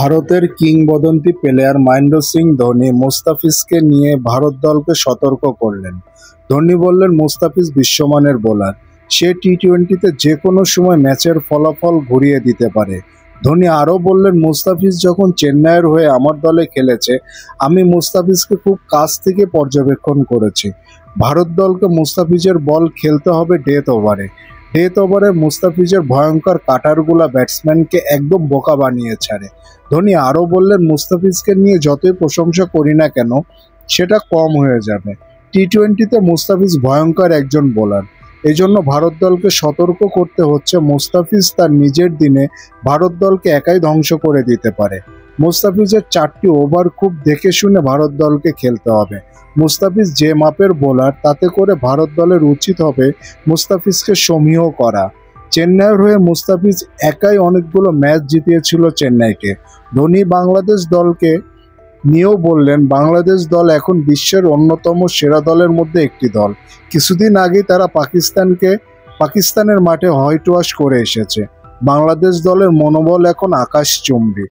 ভারতের কিংবদন্তি প্লেয়ার মহেন্দ্র সিং ধোনি মুস্তাফিজকে নিয়ে ভারত দলকে সতর্ক করলেন। ধোনি বললেন, মুস্তাফিজ বিশ্বমানের বোলার, সে টি-20তে যে কোনো সময় ম্যাচের ফলাফল ঘুরিয়ে দিতে পারে। ধোনি আরও বললেন, মুস্তাফিজ যখন চেন্নাইয়ের হয়ে আমার দলে খেলেছে, আমি মুস্তাফিজকে খুব কাছ থেকে পর্যবেক্ষণ করেছি। ভারত দলকে মুস্তাফিজের বল খেলতে হবে ডেথ ওভারে। ডেথ ওভারে মুস্তাফিজের ভয়ঙ্কর কাটারগুলা ব্যাটসম্যানকে একদম বোকা বানিয়ে ছাড়ে। ধোনি আরও বললেন, মুস্তাফিজকে নিয়ে যতই প্রশংসা করি না কেন, সেটা কম হয়ে যাবে। টি-20তে মুস্তাফিজ ভয়ঙ্কর একজন বোলার, এজন্য ভারত দলকে সতর্ক করতে হচ্ছে। মুস্তাফিজ তার নিজের দিনে ভারত দলকে একাই ধ্বংস করে দিতে পারে। মুস্তাফিজের 4টি ওভার খুব দেখে শুনে ভারত দলকে খেলতে হবে। মুস্তাফিজ যে মাপের বোলার, তাতে করে ভারত দলের উচিত হবে মুস্তাফিজকে সমীহ করা। চেন্নাইয়ের হয়ে মুস্তাফিজ একাই অনেকগুলো ম্যাচ জিতিয়েছিল চেন্নাইকে। ধোনি বাংলাদেশ দলকে নিয়েও বললেন, বাংলাদেশ দল এখন বিশ্বের অন্যতম সেরা দলের মধ্যে একটি দল। কিছুদিন আগেই তারা পাকিস্তানের মাঠে হোয়াইট ওয়াশ করে এসেছে। বাংলাদেশ দলের মনোবল এখন আকাশচুম্বী।